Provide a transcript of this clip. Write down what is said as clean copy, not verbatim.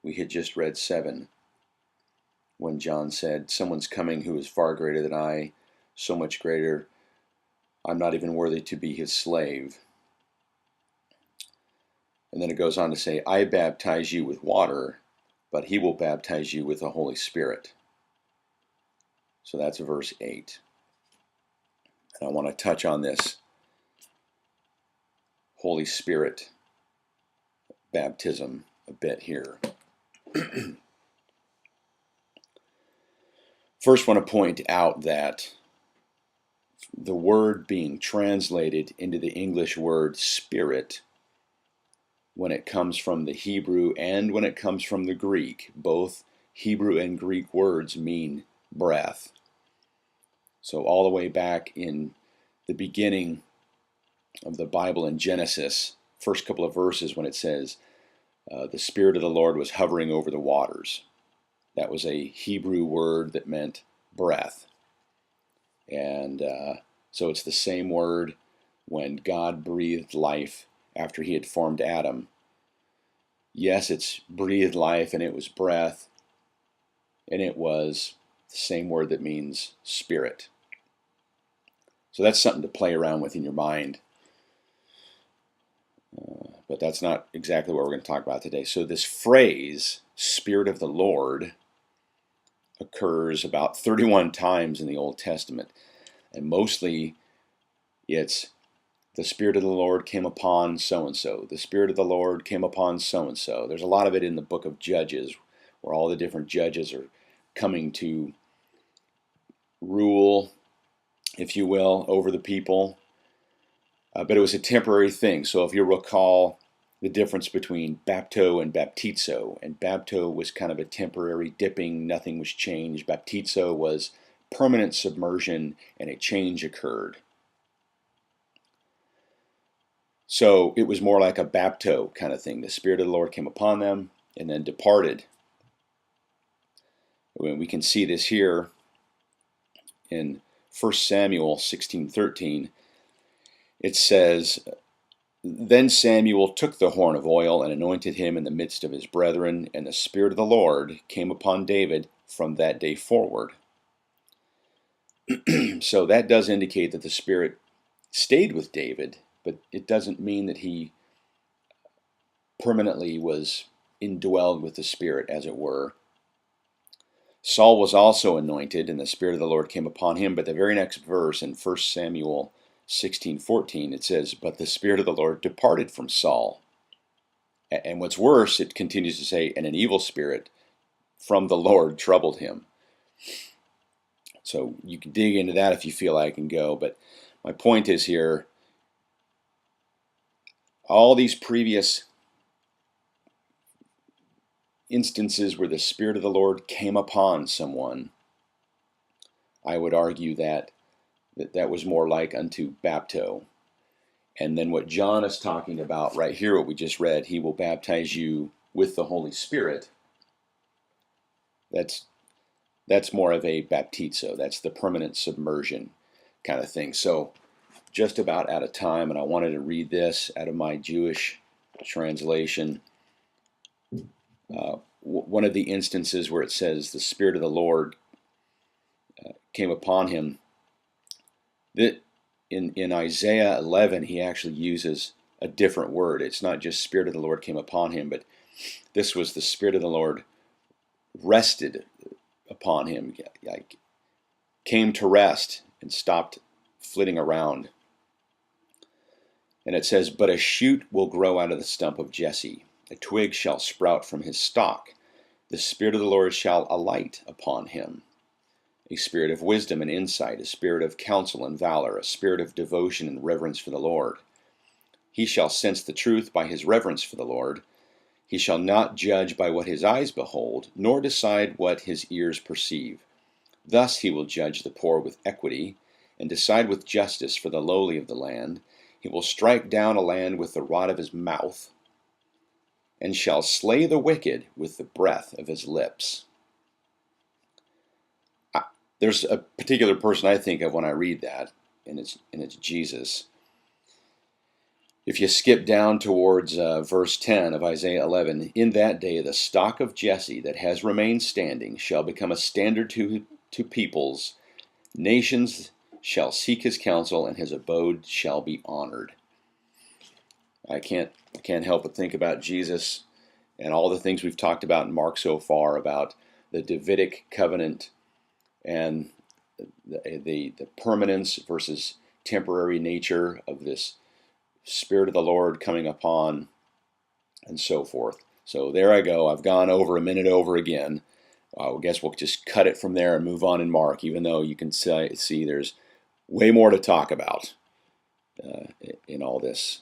We had just read 7 when John said, someone's coming who is far greater than I, so much greater, I'm not even worthy to be his slave. And then it goes on to say, I baptize you with water, but he will baptize you with the Holy Spirit. So that's verse 8. And I want to touch on this Holy Spirit baptism a bit here. First, want to point out that the word being translated into the English word spirit, when it comes from the Hebrew and when it comes from the Greek, both Hebrew and Greek words mean breath. So all the way back in the beginning of the Bible in Genesis, first couple of verses when it says, the Spirit of the Lord was hovering over the waters. That was a Hebrew word that meant breath. And so it's the same word when God breathed life after he had formed Adam. Yes, it's breathed life and it was breath, and it was the same word that means spirit. So that's something to play around with in your mind. But that's not exactly what we're going to talk about today. So this phrase, Spirit of the Lord, occurs about 31 times in the Old Testament. And mostly it's the Spirit of the Lord came upon so-and-so. The Spirit of the Lord came upon so-and-so. There's a lot of it in the book of Judges, where all the different judges are coming to rule, if you will, over the people. But it was a temporary thing. So if you recall the difference between bapto and baptizo, and bapto was kind of a temporary dipping, nothing was changed. Baptizo was permanent submersion and a change occurred. So it was more like a bapto kind of thing. The Spirit of the Lord came upon them and then departed. We can see this here in 1 Samuel 16:13. It says, Then Samuel took the horn of oil and anointed him in the midst of his brethren, and the Spirit of the Lord came upon David from that day forward. So that does indicate that the Spirit stayed with David, but it doesn't mean that he permanently was indwelled with the Spirit, as it were. Saul was also anointed, and the Spirit of the Lord came upon him. But the very next verse in 1 Samuel 16:14, it says, But the Spirit of the Lord departed from Saul. And what's worse, it continues to say, and an evil spirit from the Lord troubled him. So you can dig into that if you feel like and go. But my point is here, all these previous instances where the Spirit of the Lord came upon someone, I would argue that was more like unto bapto. And then what John is talking about right here, what we just read, he will baptize you with the Holy Spirit. That's more of a baptizo. That's the permanent submersion kind of thing. So just about out of time, and I wanted to read this out of my Jewish translation. One of the instances where it says the Spirit of the Lord came upon him, that in Isaiah 11, he actually uses a different word. It's not just Spirit of the Lord came upon him, but this was the Spirit of the Lord rested upon him, like came to rest and stopped flitting around. And it says, But a shoot will grow out of the stump of Jesse, a twig shall sprout from his stalk. The Spirit of the Lord shall alight upon him, a spirit of wisdom and insight, a spirit of counsel and valor, a spirit of devotion and reverence for the Lord. He shall sense the truth by his reverence for the Lord. He shall not judge by what his eyes behold, nor decide what his ears perceive. Thus he will judge the poor with equity, and decide with justice for the lowly of the land. He will strike down a land with the rod of his mouth, and shall slay the wicked with the breath of his lips. There's a particular person I think of when I read that, and it's Jesus. If you skip down towards verse 10 of Isaiah 11, in that day the stock of Jesse that has remained standing shall become a standard to peoples. Nations shall seek his counsel, and his abode shall be honored. I can't help but think about Jesus and all the things we've talked about in Mark so far about the Davidic covenant and the permanence versus temporary nature of this Spirit of the Lord coming upon, and so forth. So there I go. I've gone over a minute over again. I guess we'll just cut it from there and move on in Mark, even though you can see there's way more to talk about in all this.